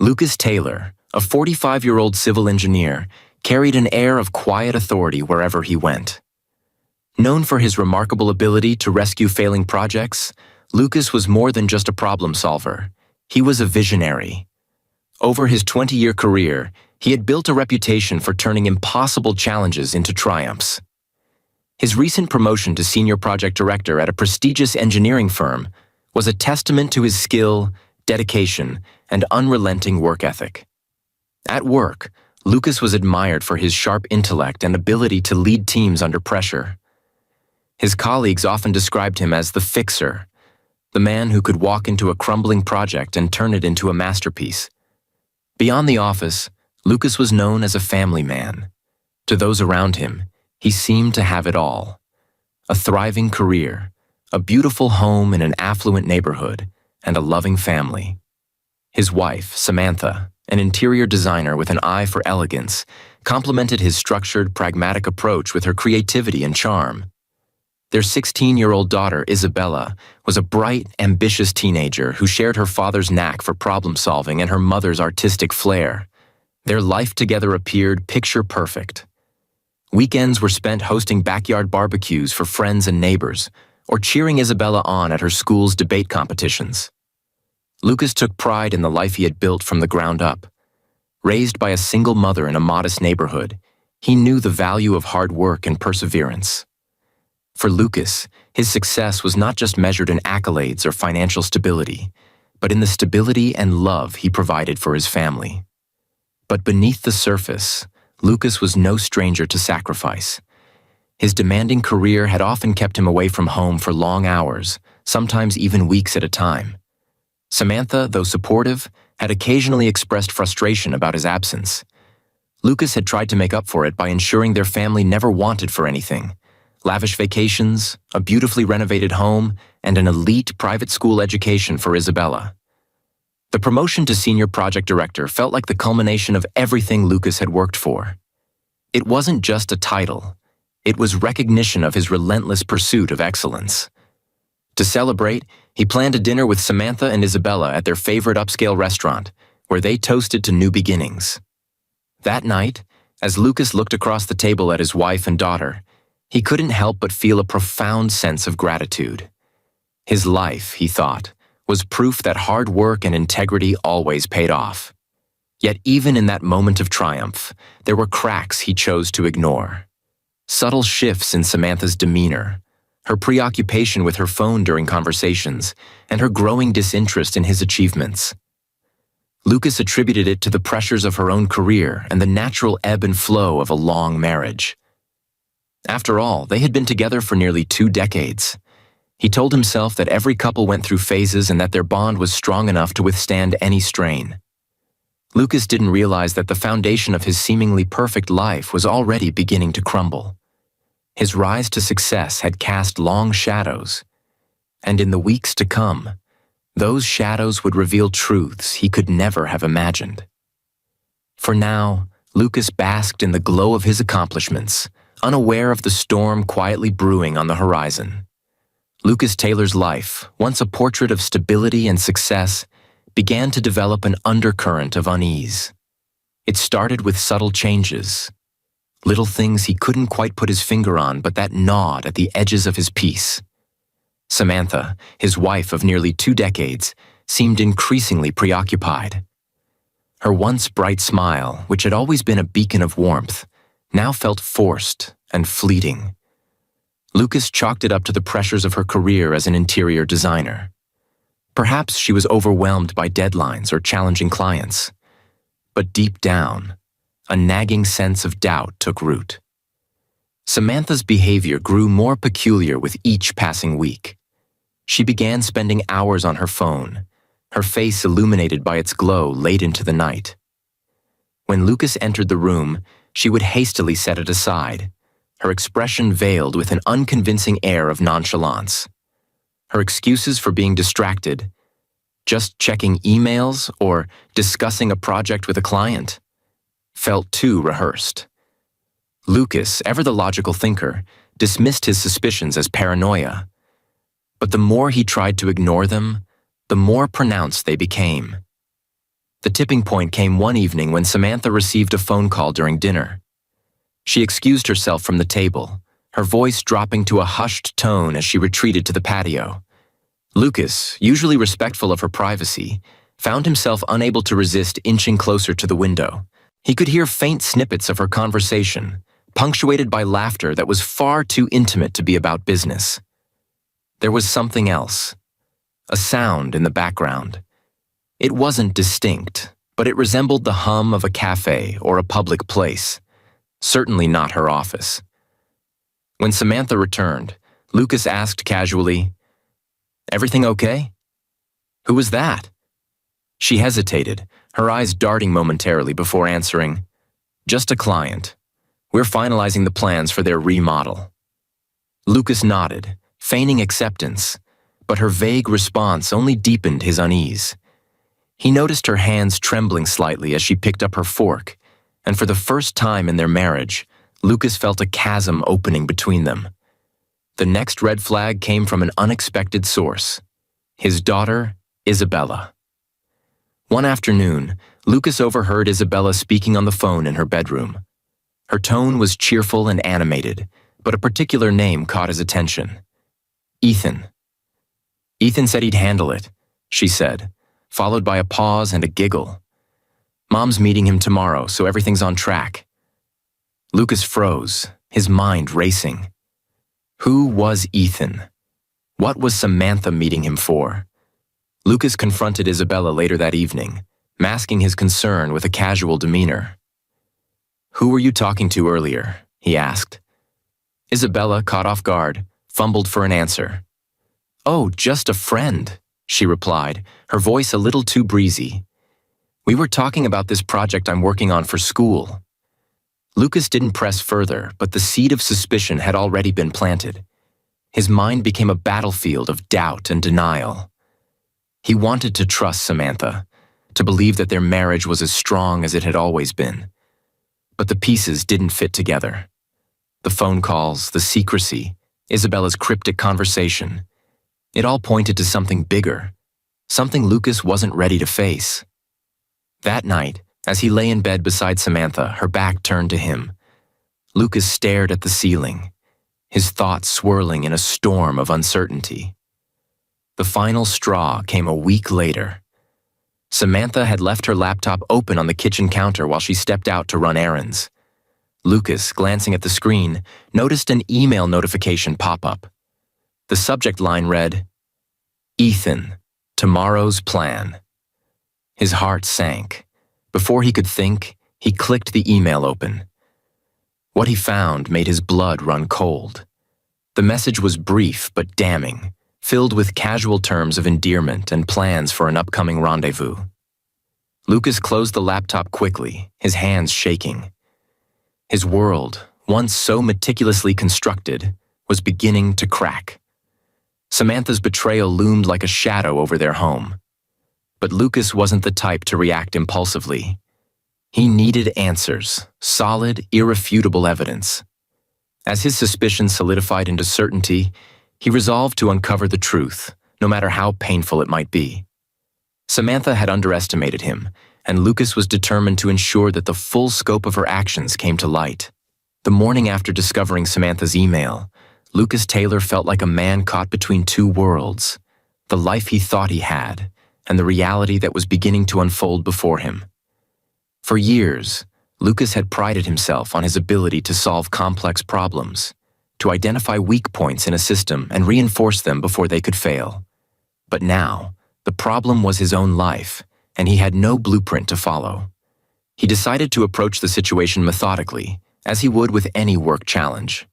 Lucas Taylor, a 45-year-old civil engineer, carried an air of quiet authority wherever he went. Known for his remarkable ability to rescue failing projects, Lucas was more than just a problem solver. He was a visionary. Over his 20-year career, he had built a reputation for turning impossible challenges into triumphs. His recent promotion to senior project director at a prestigious engineering firm was a testament to his skill, dedication, and unrelenting work ethic. At work, Lucas was admired for his sharp intellect and ability to lead teams under pressure. His colleagues often described him as the fixer, the man who could walk into a crumbling project and turn it into a masterpiece. Beyond the office, Lucas was known as a family man. To those around him, he seemed to have it all: a thriving career, a beautiful home in an affluent neighborhood, and a loving family. His wife, Samantha, an interior designer with an eye for elegance, complemented his structured, pragmatic approach with her creativity and charm. Their 16-year-old daughter, Isabella, was a bright, ambitious teenager who shared her father's knack for problem-solving and her mother's artistic flair. Their life together appeared picture-perfect. Weekends were spent hosting backyard barbecues for friends and neighbors, or cheering Isabella on at her school's debate competitions. Lucas took pride in the life he had built from the ground up. Raised by a single mother in a modest neighborhood, he knew the value of hard work and perseverance. For Lucas, his success was not just measured in accolades or financial stability, but in the stability and love he provided for his family. But beneath the surface, Lucas was no stranger to sacrifice. His demanding career had often kept him away from home for long hours, sometimes even weeks at a time. Samantha, though supportive, had occasionally expressed frustration about his absence. Lucas had tried to make up for it by ensuring their family never wanted for anything: lavish vacations, a beautifully renovated home, and an elite private school education for Isabella. The promotion to senior project director felt like the culmination of everything Lucas had worked for. It wasn't just a title. It was recognition of his relentless pursuit of excellence. To celebrate, he planned a dinner with Samantha and Isabella at their favorite upscale restaurant, where they toasted to new beginnings. That night, as Lucas looked across the table at his wife and daughter, he couldn't help but feel a profound sense of gratitude. His life, he thought, was proof that hard work and integrity always paid off. Yet even in that moment of triumph, there were cracks he chose to ignore. Subtle shifts in Samantha's demeanor, her preoccupation with her phone during conversations, and her growing disinterest in his achievements. Lucas attributed it to the pressures of her own career and the natural ebb and flow of a long marriage. After all, they had been together for nearly 2 decades. He told himself that every couple went through phases and that their bond was strong enough to withstand any strain. Lucas didn't realize that the foundation of his seemingly perfect life was already beginning to crumble. His rise to success had cast long shadows, and in the weeks to come, those shadows would reveal truths he could never have imagined. For now, Lucas basked in the glow of his accomplishments, unaware of the storm quietly brewing on the horizon. Lucas Taylor's life, once a portrait of stability and success, began to develop an undercurrent of unease. It started with subtle changes, little things he couldn't quite put his finger on but that gnawed at the edges of his peace. Samantha, his wife of nearly 2 decades, seemed increasingly preoccupied. Her once bright smile, which had always been a beacon of warmth, now felt forced and fleeting. Lucas chalked it up to the pressures of her career as an interior designer. Perhaps she was overwhelmed by deadlines or challenging clients. But deep down, a nagging sense of doubt took root. Samantha's behavior grew more peculiar with each passing week. She began spending hours on her phone, her face illuminated by its glow late into the night. When Lucas entered the room, she would hastily set it aside, her expression veiled with an unconvincing air of nonchalance. Her excuses for being distracted, just checking emails or discussing a project with a client, felt too rehearsed. Lucas, ever the logical thinker, dismissed his suspicions as paranoia. But the more he tried to ignore them, the more pronounced they became. The tipping point came one evening when Samantha received a phone call during dinner. She excused herself from the table, her voice dropping to a hushed tone as she retreated to the patio. Lucas, usually respectful of her privacy, found himself unable to resist inching closer to the window. He could hear faint snippets of her conversation, punctuated by laughter that was far too intimate to be about business. There was something else, a sound in the background. It wasn't distinct, but it resembled the hum of a cafe or a public place, certainly not her office. When Samantha returned, Lucas asked casually, "Everything okay?" "Who was that?" She hesitated, her eyes darting momentarily before answering, "Just a client. We're finalizing the plans for their remodel." Lucas nodded, feigning acceptance, but her vague response only deepened his unease. He noticed her hands trembling slightly as she picked up her fork, and for the first time in their marriage, Lucas felt a chasm opening between them. The next red flag came from an unexpected source: his daughter, Isabella. One afternoon, Lucas overheard Isabella speaking on the phone in her bedroom. Her tone was cheerful and animated, but a particular name caught his attention: Ethan. "Ethan said he'd handle it," she said, followed by a pause and a giggle. "Mom's meeting him tomorrow, so everything's on track." Lucas froze, his mind racing. Who was Ethan? What was Samantha meeting him for? Lucas confronted Isabella later that evening, masking his concern with a casual demeanor. "Who were you talking to earlier?" he asked. Isabella, caught off guard, fumbled for an answer. "Oh, just a friend," she replied, her voice a little too breezy. "We were talking about this project I'm working on for school." Lucas didn't press further, but the seed of suspicion had already been planted. His mind became a battlefield of doubt and denial. He wanted to trust Samantha, to believe that their marriage was as strong as it had always been. But the pieces didn't fit together. The phone calls, the secrecy, Isabella's cryptic conversation. It all pointed to something bigger, something Lucas wasn't ready to face. That night, as he lay in bed beside Samantha, her back turned to him, Lucas stared at the ceiling, his thoughts swirling in a storm of uncertainty. The final straw came a week later. Samantha had left her laptop open on the kitchen counter while she stepped out to run errands. Lucas, glancing at the screen, noticed an email notification pop up. The subject line read, "Ethan, tomorrow's plan." His heart sank. Before he could think, he clicked the email open. What he found made his blood run cold. The message was brief but damning, filled with casual terms of endearment and plans for an upcoming rendezvous. Lucas closed the laptop quickly, his hands shaking. His world, once so meticulously constructed, was beginning to crack. Samantha's betrayal loomed like a shadow over their home. But Lucas wasn't the type to react impulsively. He needed answers, solid, irrefutable evidence. As his suspicions solidified into certainty, he resolved to uncover the truth, no matter how painful it might be. Samantha had underestimated him, and Lucas was determined to ensure that the full scope of her actions came to light. The morning after discovering Samantha's email, Lucas Taylor felt like a man caught between two worlds, the life he thought he had, and the reality that was beginning to unfold before him. For years, Lucas had prided himself on his ability to solve complex problems, to identify weak points in a system and reinforce them before they could fail. But now, the problem was his own life, and he had no blueprint to follow. He decided to approach the situation methodically, as he would with any work challenge.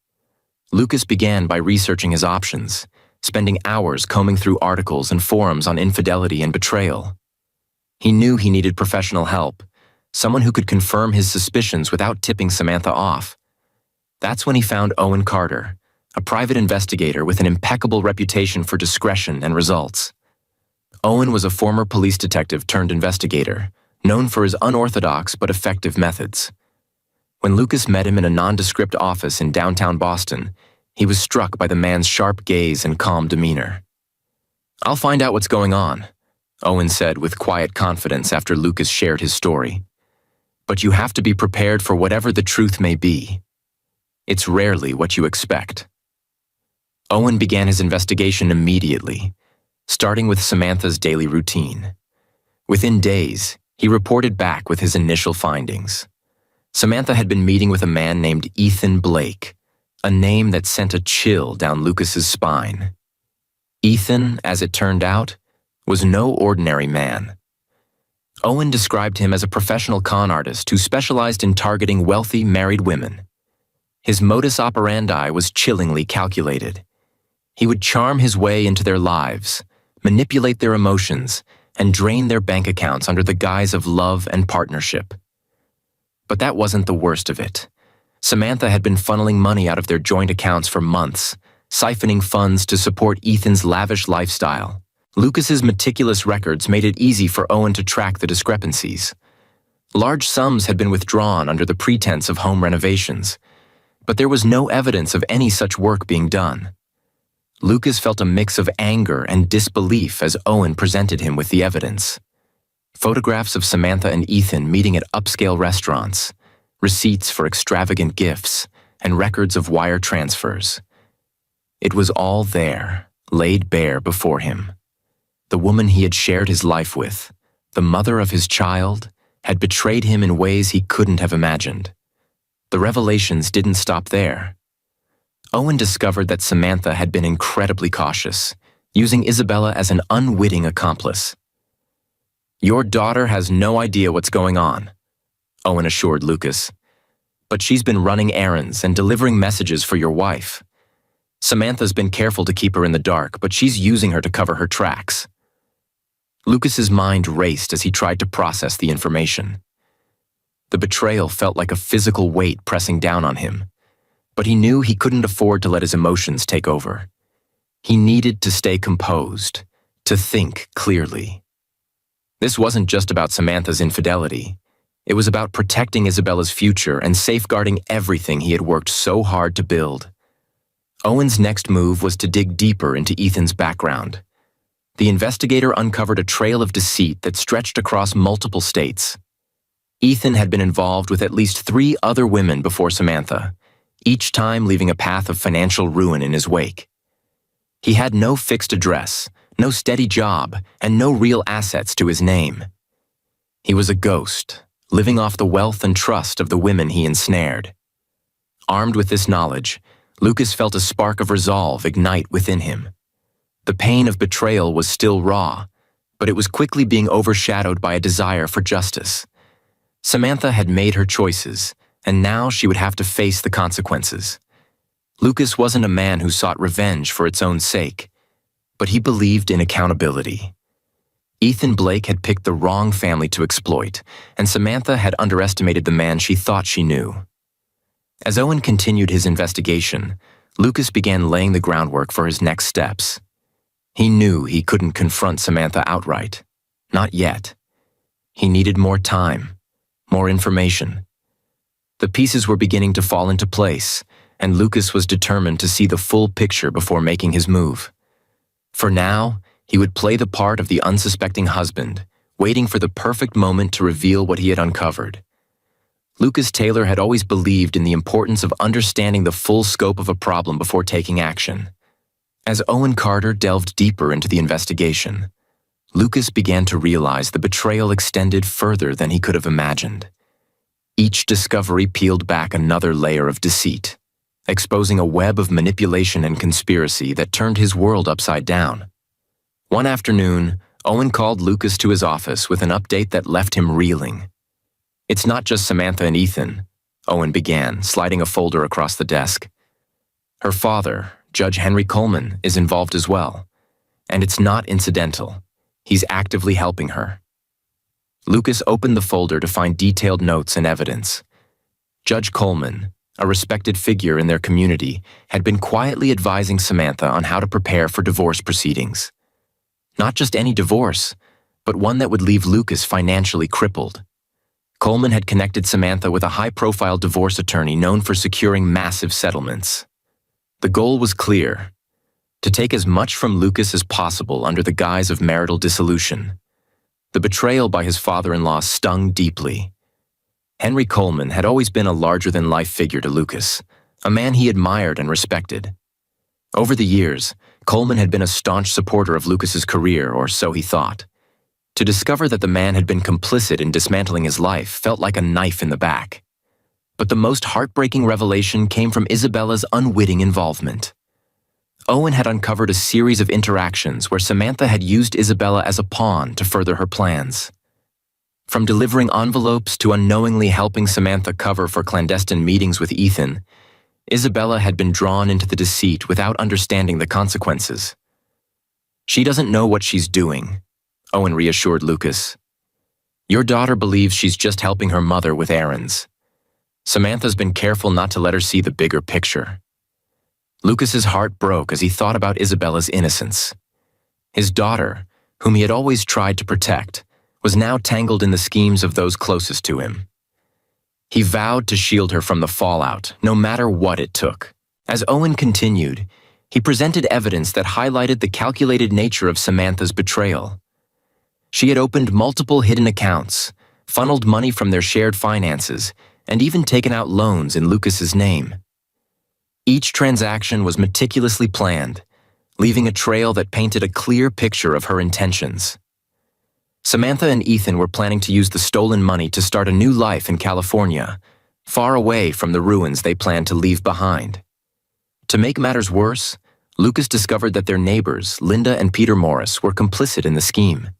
Lucas began by researching his options, spending hours combing through articles and forums on infidelity and betrayal. He knew he needed professional help, someone who could confirm his suspicions without tipping Samantha off. That's when he found Owen Carter, a private investigator with an impeccable reputation for discretion and results. Owen was a former police detective turned investigator, known for his unorthodox but effective methods. When Lucas met him in a nondescript office in downtown Boston, he was struck by the man's sharp gaze and calm demeanor. "I'll find out what's going on," Owen said with quiet confidence after Lucas shared his story. But you have to be prepared for whatever the truth may be. It's rarely what you expect. Owen began his investigation immediately, starting with Samantha's daily routine. Within days, he reported back with his initial findings. Samantha had been meeting with a man named Ethan Blake, a name that sent a chill down Lucas's spine. Ethan, as it turned out, was no ordinary man. Owen described him as a professional con artist who specialized in targeting wealthy married women. His modus operandi was chillingly calculated. He would charm his way into their lives, manipulate their emotions, and drain their bank accounts under the guise of love and partnership. But that wasn't the worst of it. Samantha had been funneling money out of their joint accounts for months, siphoning funds to support Ethan's lavish lifestyle. Lucas's meticulous records made it easy for Owen to track the discrepancies. Large sums had been withdrawn under the pretense of home renovations, but there was no evidence of any such work being done. Lucas felt a mix of anger and disbelief as Owen presented him with the evidence. Photographs of Samantha and Ethan meeting at upscale restaurants, receipts for extravagant gifts, and records of wire transfers. It was all there, laid bare before him. The woman he had shared his life with, the mother of his child, had betrayed him in ways he couldn't have imagined. The revelations didn't stop there. Owen discovered that Samantha had been incredibly cautious, using Isabella as an unwitting accomplice. "Your daughter has no idea what's going on," Owen assured Lucas. "But she's been running errands and delivering messages for your wife. Samantha's been careful to keep her in the dark, but she's using her to cover her tracks." Lucas's mind raced as he tried to process the information. The betrayal felt like a physical weight pressing down on him, but he knew he couldn't afford to let his emotions take over. He needed to stay composed, to think clearly. This wasn't just about Samantha's infidelity. It was about protecting Isabella's future and safeguarding everything he had worked so hard to build. Owen's next move was to dig deeper into Ethan's background. The investigator uncovered a trail of deceit that stretched across multiple states. Ethan had been involved with at least 3 other women before Samantha, each time leaving a path of financial ruin in his wake. He had no fixed address, no steady job, and no real assets to his name. He was a ghost, living off the wealth and trust of the women he ensnared. Armed with this knowledge, Lucas felt a spark of resolve ignite within him. The pain of betrayal was still raw, but it was quickly being overshadowed by a desire for justice. Samantha had made her choices, and now she would have to face the consequences. Lucas wasn't a man who sought revenge for its own sake, but he believed in accountability. Ethan Blake had picked the wrong family to exploit, and Samantha had underestimated the man she thought she knew. As Owen continued his investigation, Lucas began laying the groundwork for his next steps. He knew he couldn't confront Samantha outright. Not yet. He needed more time, more information. The pieces were beginning to fall into place, and Lucas was determined to see the full picture before making his move. For now, he would play the part of the unsuspecting husband, waiting for the perfect moment to reveal what he had uncovered. Lucas Taylor had always believed in the importance of understanding the full scope of a problem before taking action. As Owen Carter delved deeper into the investigation, Lucas began to realize the betrayal extended further than he could have imagined. Each discovery peeled back another layer of deceit, exposing a web of manipulation and conspiracy that turned his world upside down. One afternoon, Owen called Lucas to his office with an update that left him reeling. "It's not just Samantha and Ethan," Owen began, sliding a folder across the desk. "Her father, Judge Henry Coleman, is involved as well. And it's not incidental. He's actively helping her." Lucas opened the folder to find detailed notes and evidence. Judge Coleman, a respected figure in their community, had been quietly advising Samantha on how to prepare for divorce proceedings. Not just any divorce, but one that would leave Lucas financially crippled. Coleman had connected Samantha with a high-profile divorce attorney known for securing massive settlements. The goal was clear: to take as much from Lucas as possible under the guise of marital dissolution. The betrayal by his father-in-law stung deeply. Henry Coleman had always been a larger-than-life figure to Lucas, a man he admired and respected. Over the years, Coleman had been a staunch supporter of Lucas's career, or so he thought. To discover that the man had been complicit in dismantling his life felt like a knife in the back. But the most heartbreaking revelation came from Isabella's unwitting involvement. Owen had uncovered a series of interactions where Samantha had used Isabella as a pawn to further her plans. From delivering envelopes to unknowingly helping Samantha cover for clandestine meetings with Ethan, Isabella had been drawn into the deceit without understanding the consequences. "She doesn't know what she's doing," Owen reassured Lucas. "Your daughter believes she's just helping her mother with errands. Samantha's been careful not to let her see the bigger picture." Lucas's heart broke as he thought about Isabella's innocence. His daughter, whom he had always tried to protect, was now tangled in the schemes of those closest to him. He vowed to shield her from the fallout, no matter what it took. As Owen continued, he presented evidence that highlighted the calculated nature of Samantha's betrayal. She had opened multiple hidden accounts, funneled money from their shared finances, and even taken out loans in Lucas's name. Each transaction was meticulously planned, leaving a trail that painted a clear picture of her intentions. Samantha and Ethan were planning to use the stolen money to start a new life in California, far away from the ruins they planned to leave behind. To make matters worse, Lucas discovered that their neighbors, Linda and Peter Morris, were complicit in the scheme.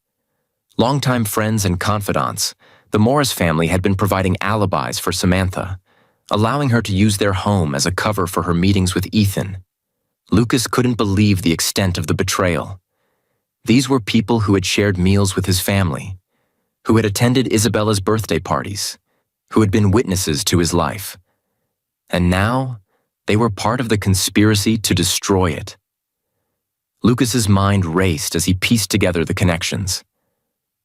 Longtime friends and confidants, the Morris family had been providing alibis for Samantha, allowing her to use their home as a cover for her meetings with Ethan. Lucas couldn't believe the extent of the betrayal. These were people who had shared meals with his family, who had attended Isabella's birthday parties, who had been witnesses to his life. And now, they were part of the conspiracy to destroy it. Lucas's mind raced as he pieced together the connections.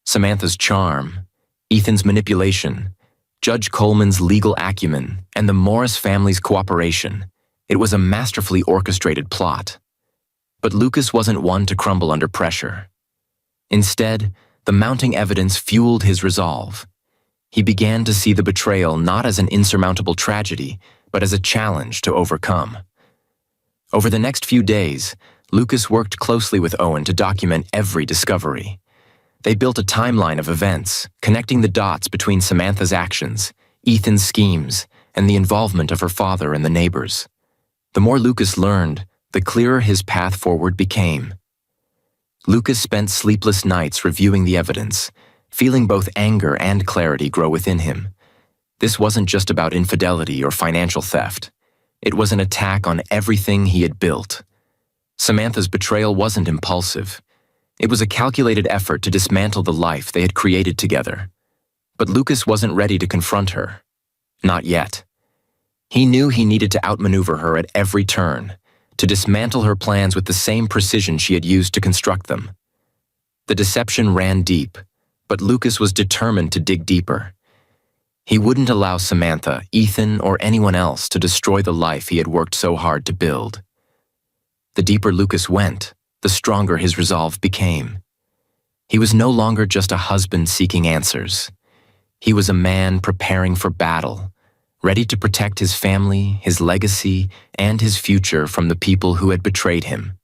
Samantha's charm, Ethan's manipulation, Judge Coleman's legal acumen, and the Morris family's cooperation. It was a masterfully orchestrated plot. But Lucas wasn't one to crumble under pressure. Instead, the mounting evidence fueled his resolve. He began to see the betrayal not as an insurmountable tragedy, but as a challenge to overcome. Over the next few days, Lucas worked closely with Owen to document every discovery. They built a timeline of events, connecting the dots between Samantha's actions, Ethan's schemes, and the involvement of her father and the neighbors. The more Lucas learned, the clearer his path forward became. Lucas spent sleepless nights reviewing the evidence, feeling both anger and clarity grow within him. This wasn't just about infidelity or financial theft. It was an attack on everything he had built. Samantha's betrayal wasn't impulsive. It was a calculated effort to dismantle the life they had created together. But Lucas wasn't ready to confront her. Not yet. He knew he needed to outmaneuver her at every turn, to dismantle her plans with the same precision she had used to construct them. The deception ran deep, but Lucas was determined to dig deeper. He wouldn't allow Samantha, Ethan, or anyone else to destroy the life he had worked so hard to build. The deeper Lucas went, the stronger his resolve became. He was no longer just a husband seeking answers. He was a man preparing for battle, ready to protect his family, his legacy, and his future from the people who had betrayed him.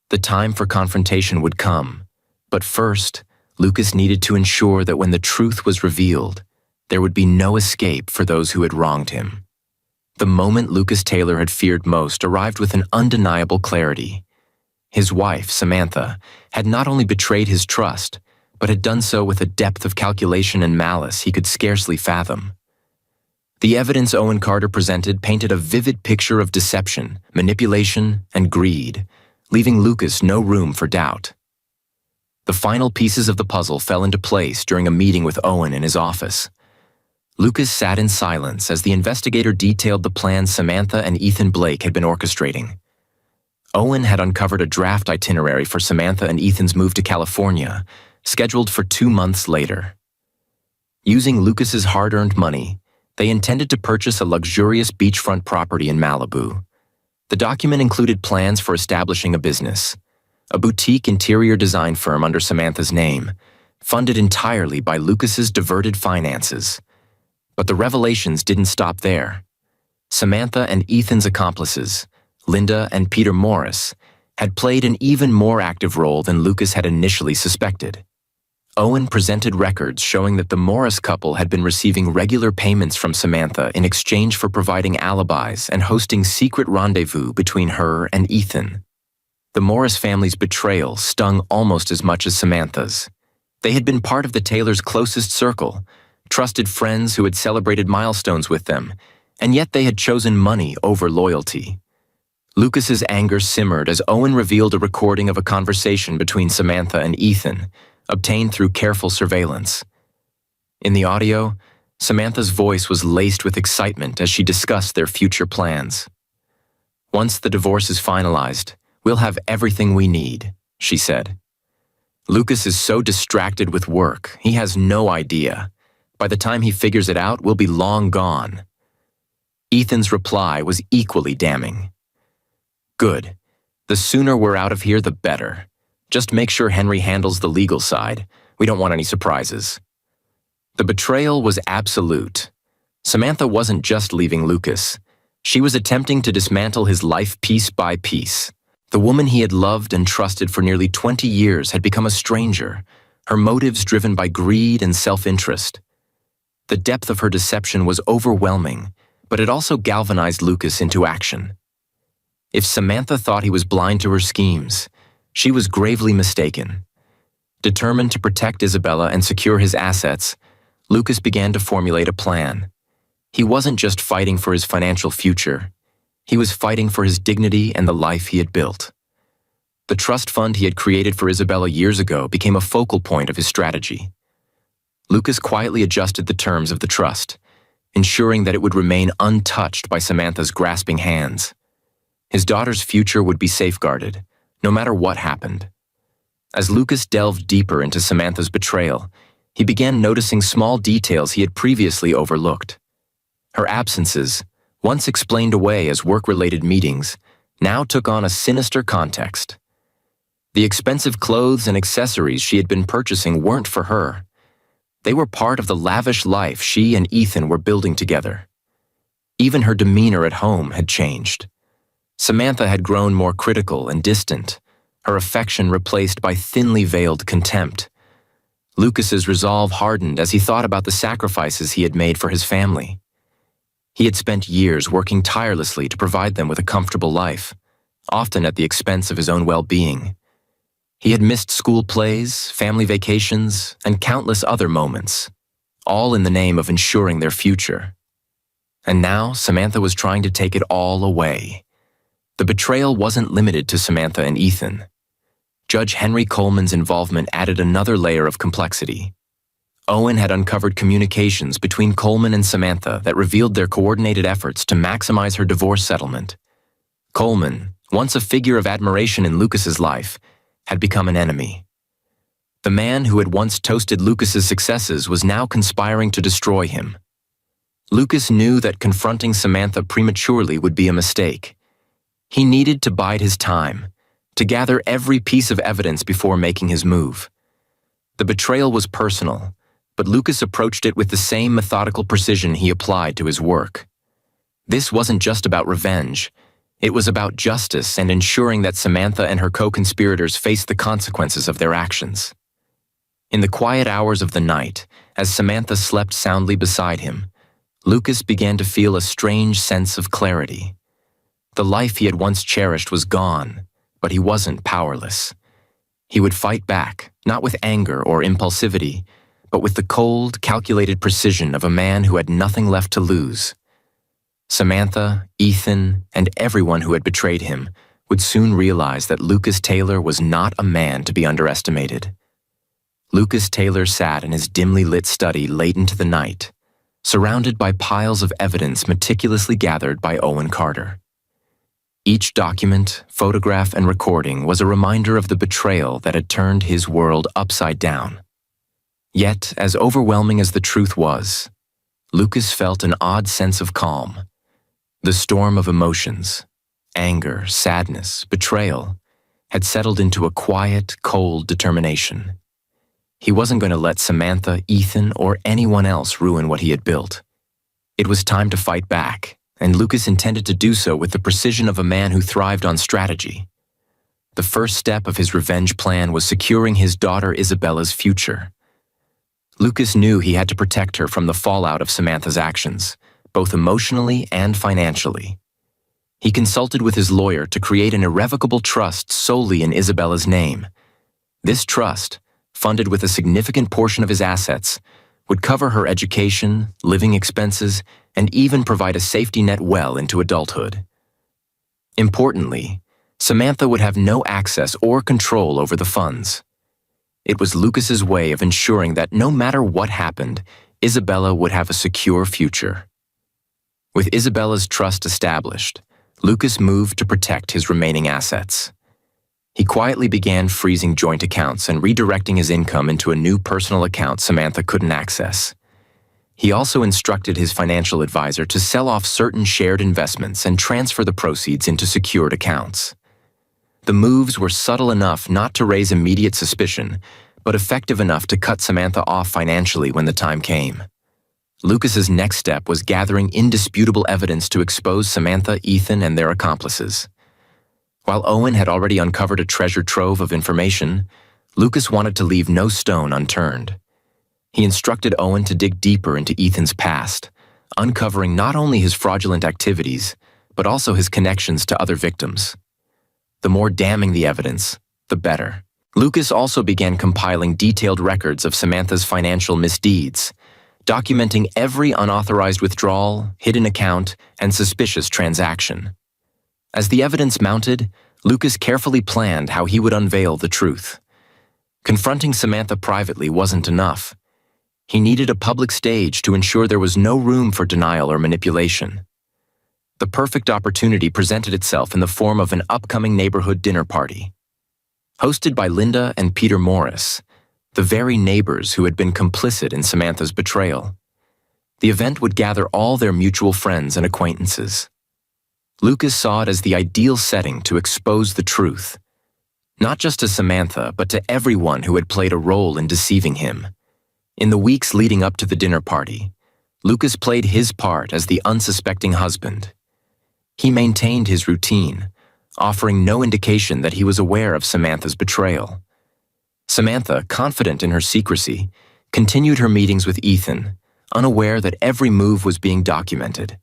The time for confrontation would come, but first, Lucas needed to ensure that when the truth was revealed, there would be no escape for those who had wronged him. The moment Lucas Taylor had feared most arrived with an undeniable clarity. His wife, Samantha, had not only betrayed his trust, but had done so with a depth of calculation and malice he could scarcely fathom. The evidence Owen Carter presented painted a vivid picture of deception, manipulation, and greed, leaving Lucas no room for doubt. The final pieces of the puzzle fell into place during a meeting with Owen in his office. Lucas sat in silence as the investigator detailed the plans Samantha and Ethan Blake had been orchestrating. Owen had uncovered a draft itinerary for Samantha and Ethan's move to California, scheduled for 2 months later. Using Lucas's hard-earned money, they intended to purchase a luxurious beachfront property in Malibu. The document included plans for establishing a business, a boutique interior design firm under Samantha's name, funded entirely by Lucas's diverted finances. But the revelations didn't stop there. Samantha and Ethan's accomplices, Linda and Peter Morris, had played an even more active role than Lucas had initially suspected. Owen presented records showing that the Morris couple had been receiving regular payments from Samantha in exchange for providing alibis and hosting secret rendezvous between her and Ethan. The Morris family's betrayal stung almost as much as Samantha's. They had been part of the Taylors' closest circle, trusted friends who had celebrated milestones with them, and yet they had chosen money over loyalty. Lucas's anger simmered as Owen revealed a recording of a conversation between Samantha and Ethan, obtained through careful surveillance. In the audio, Samantha's voice was laced with excitement as she discussed their future plans. "Once the divorce is finalized, we'll have everything we need," she said. "Lucas is so distracted with work, he has no idea. By the time he figures it out, we'll be long gone." Ethan's reply was equally damning. "Good. The sooner we're out of here, the better. Just make sure Henry handles the legal side. We don't want any surprises." The betrayal was absolute. Samantha wasn't just leaving Lucas. She was attempting to dismantle his life piece by piece. The woman he had loved and trusted for nearly 20 years had become a stranger, her motives driven by greed and self-interest. The depth of her deception was overwhelming, but it also galvanized Lucas into action. If Samantha thought he was blind to her schemes, she was gravely mistaken. Determined to protect Isabella and secure his assets, Lucas began to formulate a plan. He wasn't just fighting for his financial future. He was fighting for his dignity and the life he had built. The trust fund he had created for Isabella years ago became a focal point of his strategy. Lucas quietly adjusted the terms of the trust, ensuring that it would remain untouched by Samantha's grasping hands. His daughter's future would be safeguarded, no matter what happened. As Lucas delved deeper into Samantha's betrayal, he began noticing small details he had previously overlooked. Her absences, once explained away as work-related meetings, now took on a sinister context. The expensive clothes and accessories she had been purchasing weren't for her. They were part of the lavish life she and Ethan were building together. Even her demeanor at home had changed. Samantha had grown more critical and distant, her affection replaced by thinly veiled contempt. Lucas's resolve hardened as he thought about the sacrifices he had made for his family. He had spent years working tirelessly to provide them with a comfortable life, often at the expense of his own well-being. He had missed school plays, family vacations, and countless other moments, all in the name of ensuring their future. And now Samantha was trying to take it all away. The betrayal wasn't limited to Samantha and Ethan. Judge Henry Coleman's involvement added another layer of complexity. Owen had uncovered communications between Coleman and Samantha that revealed their coordinated efforts to maximize her divorce settlement. Coleman, once a figure of admiration in Lucas's life, had become an enemy. The man who had once toasted Lucas's successes was now conspiring to destroy him. Lucas knew that confronting Samantha prematurely would be a mistake. He needed to bide his time, to gather every piece of evidence before making his move. The betrayal was personal, but Lucas approached it with the same methodical precision he applied to his work. This wasn't just about revenge. It was about justice and ensuring that Samantha and her co-conspirators faced the consequences of their actions. In the quiet hours of the night, as Samantha slept soundly beside him, Lucas began to feel a strange sense of clarity. The life he had once cherished was gone, but he wasn't powerless. He would fight back, not with anger or impulsivity, but with the cold, calculated precision of a man who had nothing left to lose. Samantha, Ethan, and everyone who had betrayed him would soon realize that Lucas Taylor was not a man to be underestimated. Lucas Taylor sat in his dimly lit study late into the night, surrounded by piles of evidence meticulously gathered by Owen Carter. Each document, photograph, and recording was a reminder of the betrayal that had turned his world upside down. Yet, as overwhelming as the truth was, Lucas felt an odd sense of calm. The storm of emotions, anger, sadness, betrayal, had settled into a quiet, cold determination. He wasn't going to let Samantha, Ethan, or anyone else ruin what he had built. It was time to fight back, and Lucas intended to do so with the precision of a man who thrived on strategy. The first step of his revenge plan was securing his daughter Isabella's future. Lucas knew he had to protect her from the fallout of Samantha's actions, both emotionally and financially. He consulted with his lawyer to create an irrevocable trust solely in Isabella's name. This trust, funded with a significant portion of his assets, would cover her education, living expenses, and even provide a safety net well into adulthood. Importantly, Samantha would have no access or control over the funds. It was Lucas's way of ensuring that no matter what happened, Isabella would have a secure future. With Isabella's trust established, Lucas moved to protect his remaining assets. He quietly began freezing joint accounts and redirecting his income into a new personal account Samantha couldn't access. He also instructed his financial advisor to sell off certain shared investments and transfer the proceeds into secured accounts. The moves were subtle enough not to raise immediate suspicion, but effective enough to cut Samantha off financially when the time came. Lucas's next step was gathering indisputable evidence to expose Samantha, Ethan, and their accomplices. While Owen had already uncovered a treasure trove of information, Lucas wanted to leave no stone unturned. He instructed Owen to dig deeper into Ethan's past, uncovering not only his fraudulent activities, but also his connections to other victims. The more damning the evidence, the better. Lucas also began compiling detailed records of Samantha's financial misdeeds, documenting every unauthorized withdrawal, hidden account, and suspicious transaction. As the evidence mounted, Lucas carefully planned how he would unveil the truth. Confronting Samantha privately wasn't enough. He needed a public stage to ensure there was no room for denial or manipulation. The perfect opportunity presented itself in the form of an upcoming neighborhood dinner party. Hosted by Linda and Peter Morris, the very neighbors who had been complicit in Samantha's betrayal. The event would gather all their mutual friends and acquaintances. Lucas saw it as the ideal setting to expose the truth, not just to Samantha, but to everyone who had played a role in deceiving him. In the weeks leading up to the dinner party, Lucas played his part as the unsuspecting husband. He maintained his routine, offering no indication that he was aware of Samantha's betrayal. Samantha, confident in her secrecy, continued her meetings with Ethan, unaware that every move was being documented.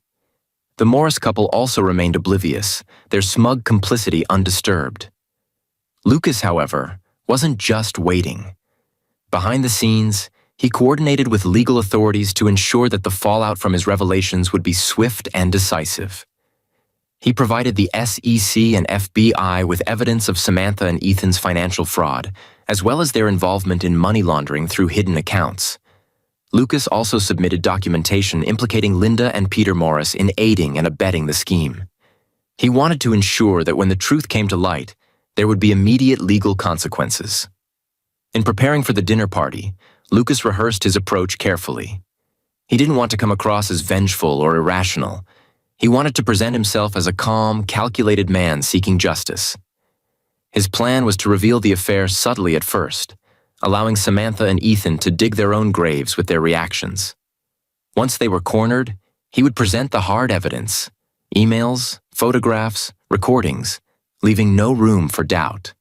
The Morris couple also remained oblivious, their smug complicity undisturbed. Lucas, however, wasn't just waiting. Behind the scenes, he coordinated with legal authorities to ensure that the fallout from his revelations would be swift and decisive. He provided the SEC and FBI with evidence of Samantha and Ethan's financial fraud, as well as their involvement in money laundering through hidden accounts. Lucas also submitted documentation implicating Linda and Peter Morris in aiding and abetting the scheme. He wanted to ensure that when the truth came to light, there would be immediate legal consequences. In preparing for the dinner party, Lucas rehearsed his approach carefully. He didn't want to come across as vengeful or irrational. He wanted to present himself as a calm, calculated man seeking justice. His plan was to reveal the affair subtly at first, allowing Samantha and Ethan to dig their own graves with their reactions. Once they were cornered, he would present the hard evidence, emails, photographs, recordings, leaving no room for doubt.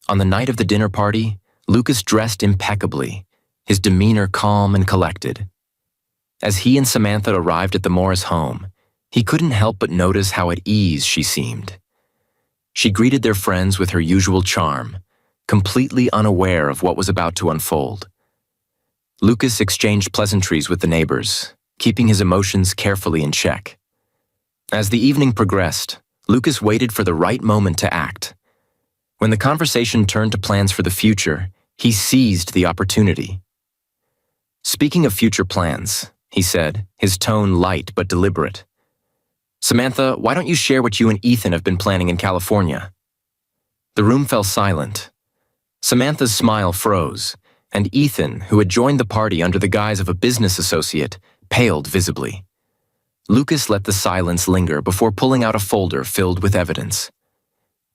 On the night of the dinner party, Lucas dressed impeccably, his demeanor calm and collected. As he and Samantha arrived at the Morris home, he couldn't help but notice how at ease she seemed. She greeted their friends with her usual charm, completely unaware of what was about to unfold. Lucas exchanged pleasantries with the neighbors, keeping his emotions carefully in check. As the evening progressed, Lucas waited for the right moment to act. When the conversation turned to plans for the future, he seized the opportunity. "Speaking of future plans," he said, his tone light but deliberate. "Samantha, why don't you share what you and Ethan have been planning in California?" The room fell silent. Samantha's smile froze, and Ethan, who had joined the party under the guise of a business associate, paled visibly. Lucas let the silence linger before pulling out a folder filled with evidence.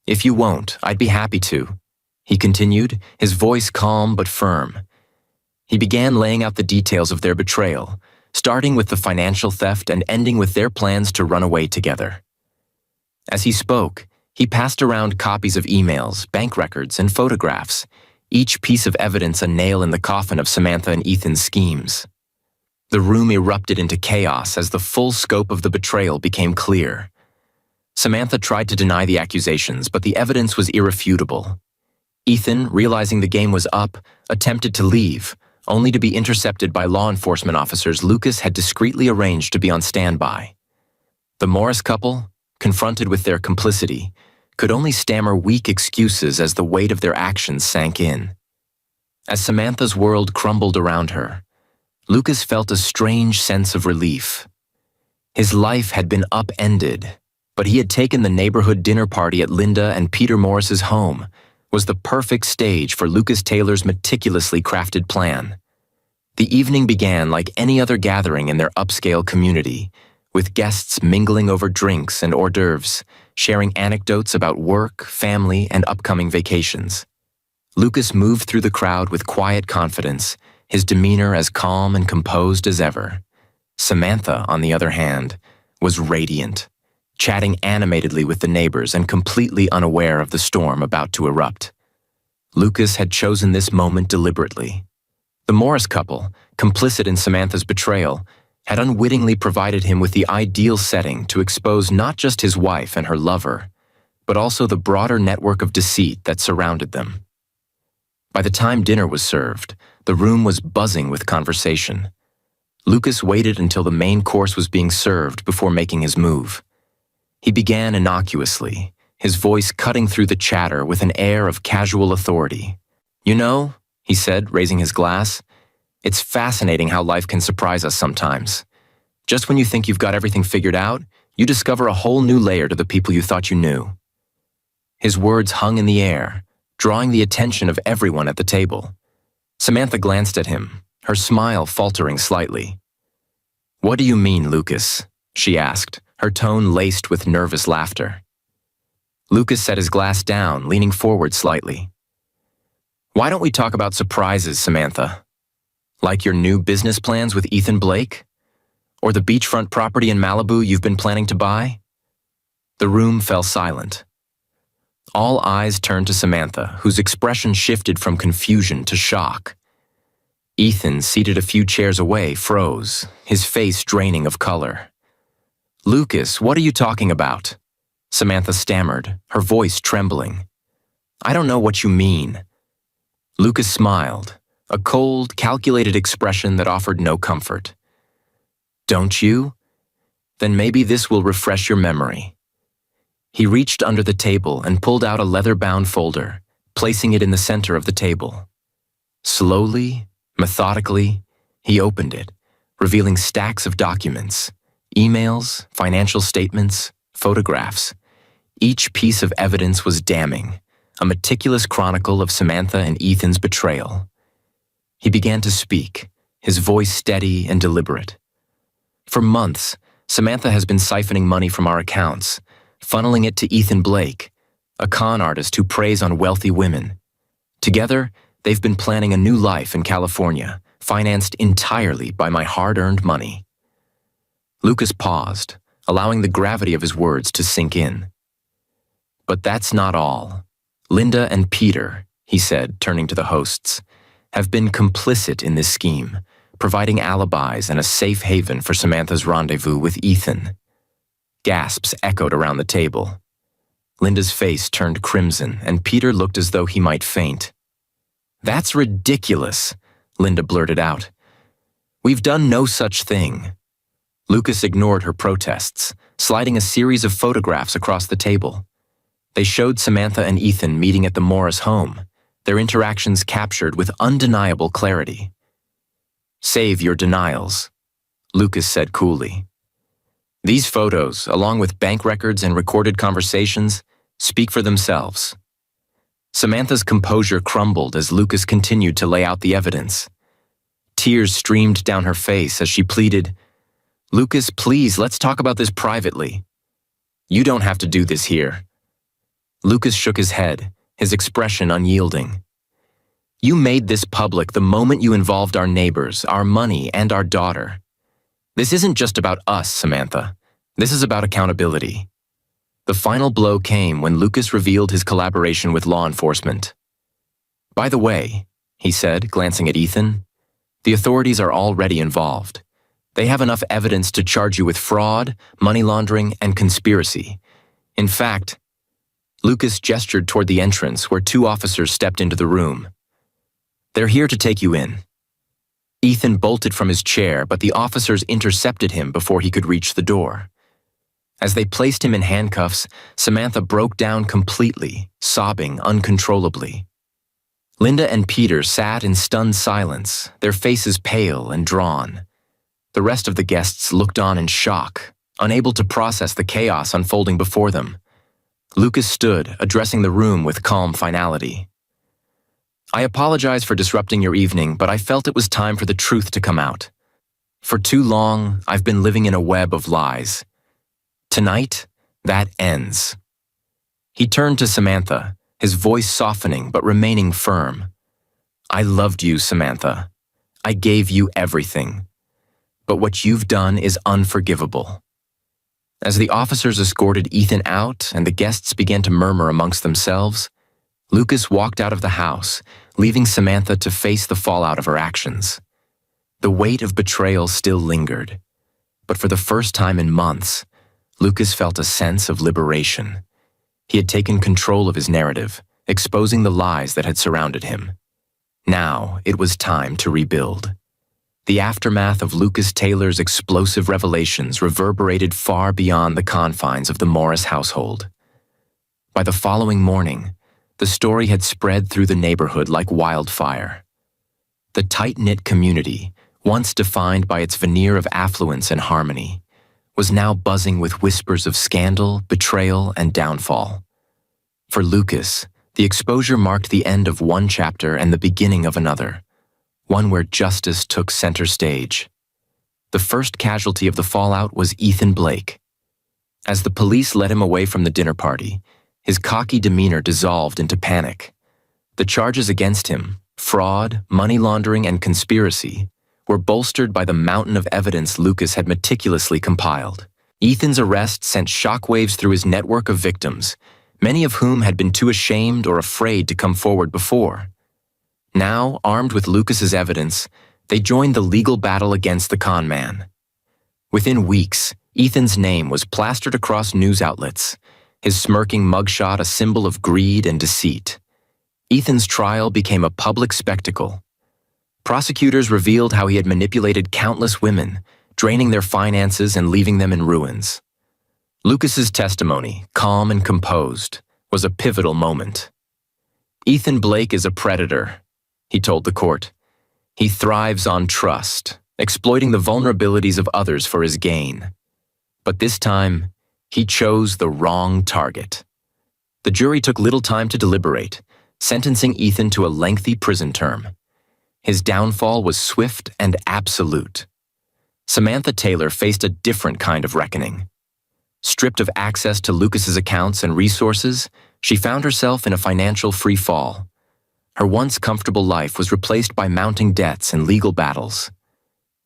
"If you won't, I'd be happy to," he continued, his voice calm but firm, He began laying out the details of their betrayal, starting with the financial theft and ending with their plans to run away together. As he spoke, he passed around copies of emails, bank records, and photographs, each piece of evidence a nail in the coffin of Samantha and Ethan's schemes. The room erupted into chaos as the full scope of the betrayal became clear. Samantha tried to deny the accusations, but the evidence was irrefutable. Ethan, realizing the game was up, attempted to leave, only to be intercepted by law enforcement officers Lucas had discreetly arranged to be on standby. The Morris couple, confronted with their complicity, could only stammer weak excuses as the weight of their actions sank in. As Samantha's world crumbled around her, Lucas felt a strange sense of relief. His life had been upended, but he had taken the neighborhood dinner party at Linda and Peter Morris's home was the perfect stage for Lucas Taylor's meticulously crafted plan. The evening began like any other gathering in their upscale community, with guests mingling over drinks and hors d'oeuvres, sharing anecdotes about work, family, and upcoming vacations. Lucas moved through the crowd with quiet confidence, his demeanor as calm and composed as ever. Samantha, on the other hand, was radiant, chatting animatedly with the neighbors and completely unaware of the storm about to erupt. Lucas had chosen this moment deliberately. The Morris couple, complicit in Samantha's betrayal, had unwittingly provided him with the ideal setting to expose not just his wife and her lover, but also the broader network of deceit that surrounded them. By the time dinner was served, the room was buzzing with conversation. Lucas waited until the main course was being served before making his move. He began innocuously, his voice cutting through the chatter with an air of casual authority. "You know," he said, raising his glass, "it's fascinating how life can surprise us sometimes. Just when you think you've got everything figured out, you discover a whole new layer to the people you thought you knew." His words hung in the air, drawing the attention of everyone at the table. Samantha glanced at him, her smile faltering slightly. "What do you mean, Lucas?" she asked, her tone laced with nervous laughter. Lucas set his glass down, leaning forward slightly. "Why don't we talk about surprises, Samantha? Like your new business plans with Ethan Blake? Or the beachfront property in Malibu you've been planning to buy?" The room fell silent. All eyes turned to Samantha, whose expression shifted from confusion to shock. Ethan, seated a few chairs away, froze, his face draining of color. "Lucas, what are you talking about?" Samantha stammered, her voice trembling. "I don't know what you mean." Lucas smiled, a cold, calculated expression that offered no comfort. "Don't you? Then maybe this will refresh your memory." He reached under the table and pulled out a leather-bound folder, placing it in the center of the table. Slowly, methodically, he opened it, revealing stacks of documents, emails, financial statements, photographs. Each piece of evidence was damning, a meticulous chronicle of Samantha and Ethan's betrayal. He began to speak, his voice steady and deliberate. "For months, Samantha has been siphoning money from our accounts, funneling it to Ethan Blake, a con artist who preys on wealthy women. Together, they've been planning a new life in California, financed entirely by my hard-earned money." Lucas paused, allowing the gravity of his words to sink in. "But that's not all. Linda and Peter," he said, turning to the hosts, "have been complicit in this scheme, providing alibis and a safe haven for Samantha's rendezvous with Ethan." Gasps echoed around the table. Linda's face turned crimson, and Peter looked as though he might faint. "That's ridiculous," Linda blurted out. "We've done no such thing." Lucas ignored her protests, sliding a series of photographs across the table. They showed Samantha and Ethan meeting at the Morris home, their interactions captured with undeniable clarity. "Save your denials," Lucas said coolly. "These photos, along with bank records and recorded conversations, speak for themselves." Samantha's composure crumbled as Lucas continued to lay out the evidence. Tears streamed down her face as she pleaded, "Lucas, please, let's talk about this privately." "You don't have to do this here." Lucas shook his head, his expression unyielding. You made this public the moment you involved our neighbors, our money, and our daughter. This isn't just about us, Samantha. This is about accountability. The final blow came when Lucas revealed his collaboration with law enforcement. By the way, he said, glancing at Ethan, the authorities are already involved. They have enough evidence to charge you with fraud, money laundering, and conspiracy. In fact, Lucas gestured toward the entrance where two officers stepped into the room. They're here to take you in. Ethan bolted from his chair, but the officers intercepted him before he could reach the door. As they placed him in handcuffs, Samantha broke down completely, sobbing uncontrollably. Linda and Peter sat in stunned silence, their faces pale and drawn. The rest of the guests looked on in shock, unable to process the chaos unfolding before them. Lucas stood, addressing the room with calm finality. I apologize for disrupting your evening, but I felt it was time for the truth to come out. For too long, I've been living in a web of lies. Tonight, that ends. He turned to Samantha, his voice softening but remaining firm. I loved you, Samantha. I gave you everything. But what you've done is unforgivable. As the officers escorted Ethan out and the guests began to murmur amongst themselves, Lucas walked out of the house, leaving Samantha to face the fallout of her actions. The weight of betrayal still lingered, but for the first time in months, Lucas felt a sense of liberation. He had taken control of his narrative, exposing the lies that had surrounded him. Now it was time to rebuild. The aftermath of Lucas Taylor's explosive revelations reverberated far beyond the confines of the Morris household. By the following morning, the story had spread through the neighborhood like wildfire. The tight-knit community, once defined by its veneer of affluence and harmony, was now buzzing with whispers of scandal, betrayal, and downfall. For Lucas, the exposure marked the end of one chapter and the beginning of another, one where justice took center stage. The first casualty of the fallout was Ethan Blake. As the police led him away from the dinner party, his cocky demeanor dissolved into panic. The charges against him, fraud, money laundering, and conspiracy, were bolstered by the mountain of evidence Lucas had meticulously compiled. Ethan's arrest sent shockwaves through his network of victims, many of whom had been too ashamed or afraid to come forward before. Now, armed with Lucas's evidence, they joined the legal battle against the con man. Within weeks, Ethan's name was plastered across news outlets, his smirking mugshot a symbol of greed and deceit. Ethan's trial became a public spectacle. Prosecutors revealed how he had manipulated countless women, draining their finances and leaving them in ruins. Lucas's testimony, calm and composed, was a pivotal moment. Ethan Blake is a predator, he told the court. He thrives on trust, exploiting the vulnerabilities of others for his gain. But this time, he chose the wrong target. The jury took little time to deliberate, sentencing Ethan to a lengthy prison term. His downfall was swift and absolute. Samantha Taylor faced a different kind of reckoning. Stripped of access to Lucas's accounts and resources, she found herself in a financial free fall. Her once comfortable life was replaced by mounting debts and legal battles.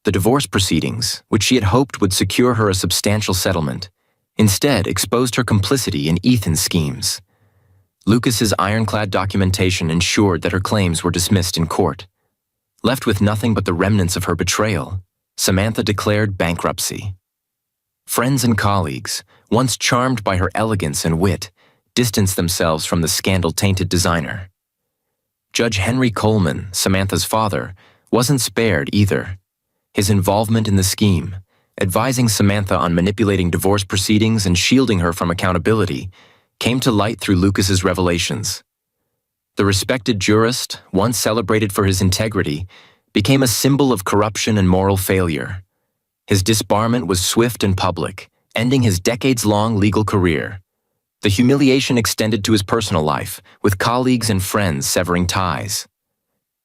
The divorce proceedings, which she had hoped would secure her a substantial settlement, instead exposed her complicity in Ethan's schemes. Lucas's ironclad documentation ensured that her claims were dismissed in court. Left with nothing but the remnants of her betrayal, Samantha declared bankruptcy. Friends and colleagues, once charmed by her elegance and wit, distanced themselves from the scandal-tainted designer. Judge Henry Coleman, Samantha's father, wasn't spared either. His involvement in the scheme, advising Samantha on manipulating divorce proceedings and shielding her from accountability, came to light through Lucas's revelations. The respected jurist, once celebrated for his integrity, became a symbol of corruption and moral failure. His disbarment was swift and public, ending his decades-long legal career. The humiliation extended to his personal life, with colleagues and friends severing ties.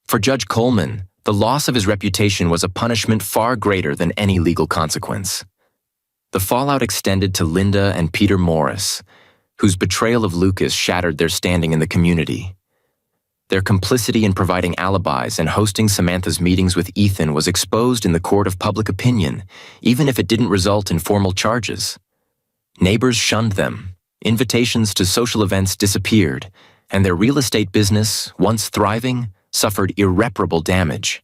For Judge Coleman, the loss of his reputation was a punishment far greater than any legal consequence. The fallout extended to Linda and Peter Morris, whose betrayal of Lucas shattered their standing in the community. Their complicity in providing alibis and hosting Samantha's meetings with Ethan was exposed in the court of public opinion, even if it didn't result in formal charges. Neighbors shunned them, invitations to social events disappeared, and their real estate business, once thriving, suffered irreparable damage.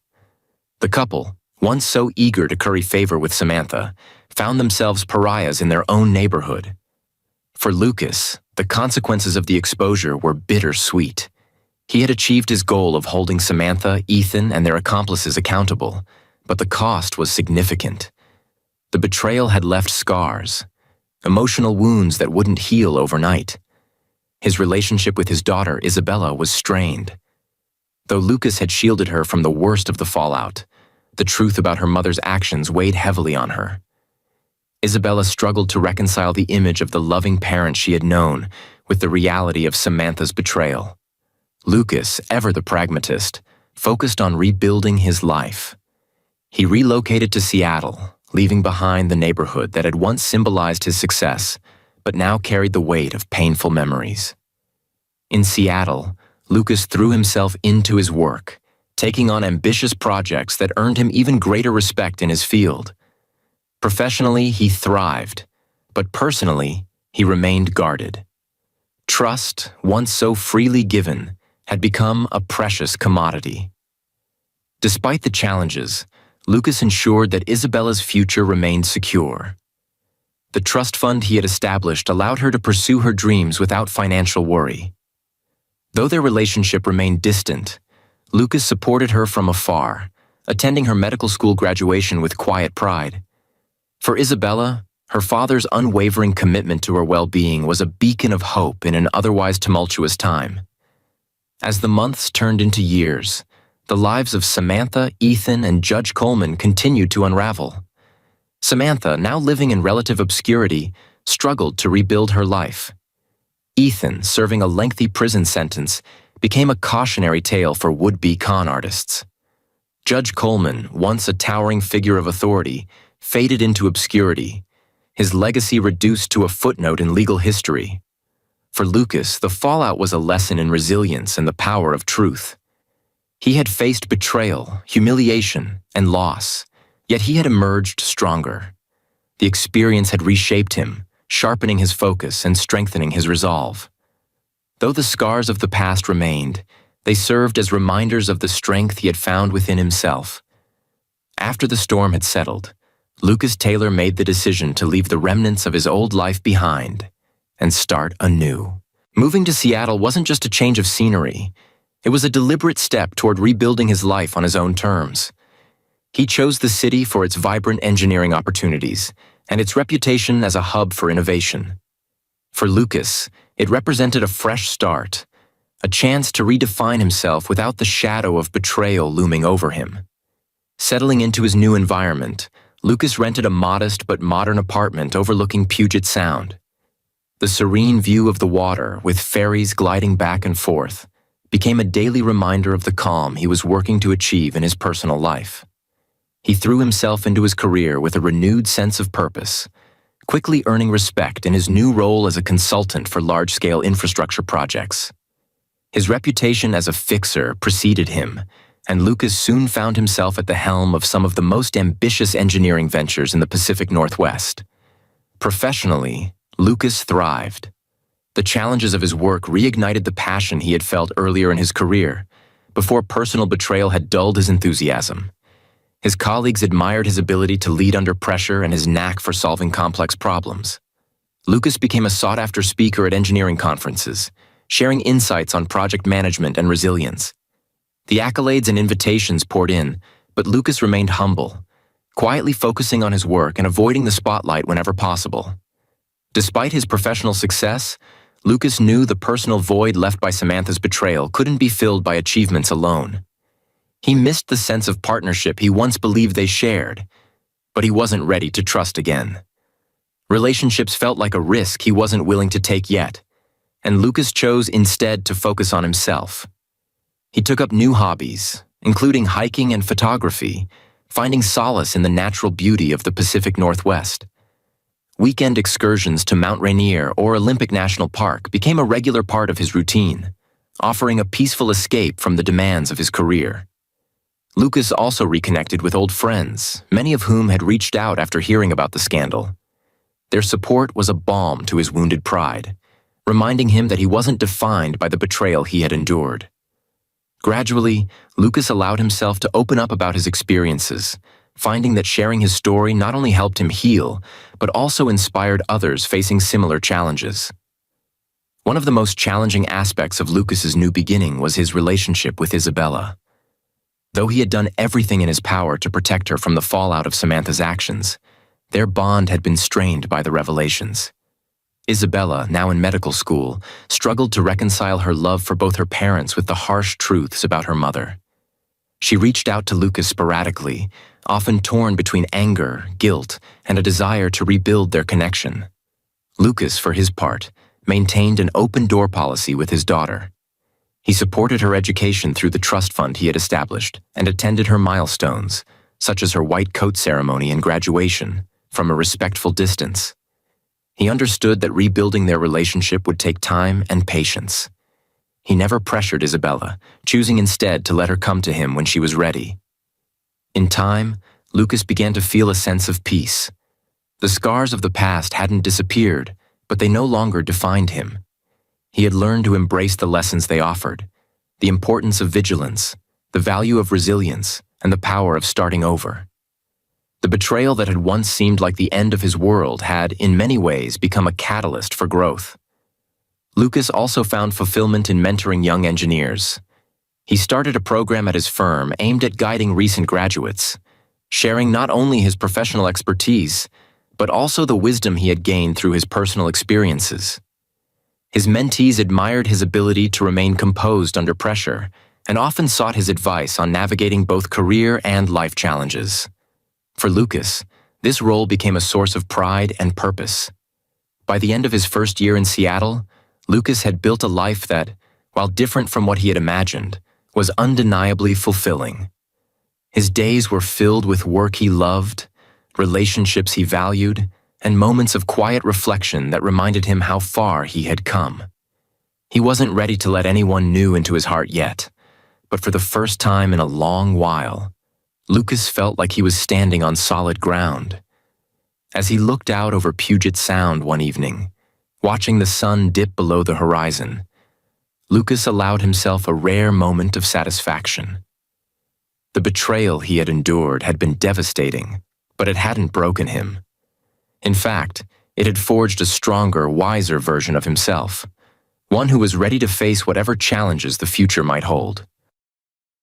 The couple, once so eager to curry favor with Samantha, found themselves pariahs in their own neighborhood. For Lucas, the consequences of the exposure were bittersweet. He had achieved his goal of holding Samantha, Ethan, and their accomplices accountable, but the cost was significant. The betrayal had left scars, emotional wounds that wouldn't heal overnight. His relationship with his daughter, Isabella, was strained. Though Lucas had shielded her from the worst of the fallout, the truth about her mother's actions weighed heavily on her. Isabella struggled to reconcile the image of the loving parent she had known with the reality of Samantha's betrayal. Lucas, ever the pragmatist, focused on rebuilding his life. He relocated to Seattle, leaving behind the neighborhood that had once symbolized his success, but now carried the weight of painful memories. In Seattle, Lucas threw himself into his work, taking on ambitious projects that earned him even greater respect in his field. Professionally, he thrived, but personally, he remained guarded. Trust, once so freely given, had become a precious commodity. Despite the challenges, Lucas ensured that Isabella's future remained secure. The trust fund he had established allowed her to pursue her dreams without financial worry. Though their relationship remained distant, Lucas supported her from afar, attending her medical school graduation with quiet pride. For Isabella, her father's unwavering commitment to her well-being was a beacon of hope in an otherwise tumultuous time. As the months turned into years, the lives of Samantha, Ethan, and Judge Coleman continued to unravel. Samantha, now living in relative obscurity, struggled to rebuild her life. Ethan, serving a lengthy prison sentence, became a cautionary tale for would-be con artists. Judge Coleman, once a towering figure of authority, faded into obscurity, his legacy reduced to a footnote in legal history. For Lucas, the fallout was a lesson in resilience and the power of truth. He had faced betrayal, humiliation, and loss, yet he had emerged stronger. The experience had reshaped him, sharpening his focus and strengthening his resolve. Though the scars of the past remained, they served as reminders of the strength he had found within himself. After the storm had settled, Lucas Taylor made the decision to leave the remnants of his old life behind and start anew. Moving to Seattle wasn't just a change of scenery. It was a deliberate step toward rebuilding his life on his own terms. He chose the city for its vibrant engineering opportunities and its reputation as a hub for innovation. For Lucas, it represented a fresh start, a chance to redefine himself without the shadow of betrayal looming over him. Settling into his new environment, Lucas rented a modest but modern apartment overlooking Puget Sound. The serene view of the water, with ferries gliding back and forth, became a daily reminder of the calm he was working to achieve in his personal life. He threw himself into his career with a renewed sense of purpose, quickly earning respect in his new role as a consultant for large-scale infrastructure projects. His reputation as a fixer preceded him, and Lucas soon found himself at the helm of some of the most ambitious engineering ventures in the Pacific Northwest. Professionally, Lucas thrived. The challenges of his work reignited the passion he had felt earlier in his career, before personal betrayal had dulled his enthusiasm. His colleagues admired his ability to lead under pressure and his knack for solving complex problems. Lucas became a sought-after speaker at engineering conferences, sharing insights on project management and resilience. The accolades and invitations poured in, but Lucas remained humble, quietly focusing on his work and avoiding the spotlight whenever possible. Despite his professional success, Lucas knew the personal void left by Samantha's betrayal couldn't be filled by achievements alone. He missed the sense of partnership he once believed they shared, but he wasn't ready to trust again. Relationships felt like a risk he wasn't willing to take yet, and Lucas chose instead to focus on himself. He took up new hobbies, including hiking and photography, finding solace in the natural beauty of the Pacific Northwest. Weekend excursions to Mount Rainier or Olympic National Park became a regular part of his routine, offering a peaceful escape from the demands of his career. Lucas also reconnected with old friends, many of whom had reached out after hearing about the scandal. Their support was a balm to his wounded pride, reminding him that he wasn't defined by the betrayal he had endured. Gradually, Lucas allowed himself to open up about his experiences, finding that sharing his story not only helped him heal, but also inspired others facing similar challenges. One of the most challenging aspects of Lucas's new beginning was his relationship with Isabella. Though he had done everything in his power to protect her from the fallout of Samantha's actions, their bond had been strained by the revelations. Isabella, now in medical school, struggled to reconcile her love for both her parents with the harsh truths about her mother. She reached out to Lucas sporadically, often torn between anger, guilt, and a desire to rebuild their connection. Lucas, for his part, maintained an open-door policy with his daughter. He supported her education through the trust fund he had established and attended her milestones, such as her white coat ceremony and graduation, from a respectful distance. He understood that rebuilding their relationship would take time and patience. He never pressured Isabella, choosing instead to let her come to him when she was ready. In time, Lucas began to feel a sense of peace. The scars of the past hadn't disappeared, but they no longer defined him. He had learned to embrace the lessons they offered, the importance of vigilance, the value of resilience, and the power of starting over. The betrayal that had once seemed like the end of his world had, in many ways, become a catalyst for growth. Lucas also found fulfillment in mentoring young engineers. He started a program at his firm aimed at guiding recent graduates, sharing not only his professional expertise, but also the wisdom he had gained through his personal experiences. His mentees admired his ability to remain composed under pressure and often sought his advice on navigating both career and life challenges. For Lucas, this role became a source of pride and purpose. By the end of his first year in Seattle, Lucas had built a life that, while different from what he had imagined, was undeniably fulfilling. His days were filled with work he loved, relationships he valued, and moments of quiet reflection that reminded him how far he had come. He wasn't ready to let anyone new into his heart yet, but for the first time in a long while, Lucas felt like he was standing on solid ground. As he looked out over Puget Sound one evening, watching the sun dip below the horizon, Lucas allowed himself a rare moment of satisfaction. The betrayal he had endured had been devastating, but it hadn't broken him. In fact, it had forged a stronger, wiser version of himself, one who was ready to face whatever challenges the future might hold.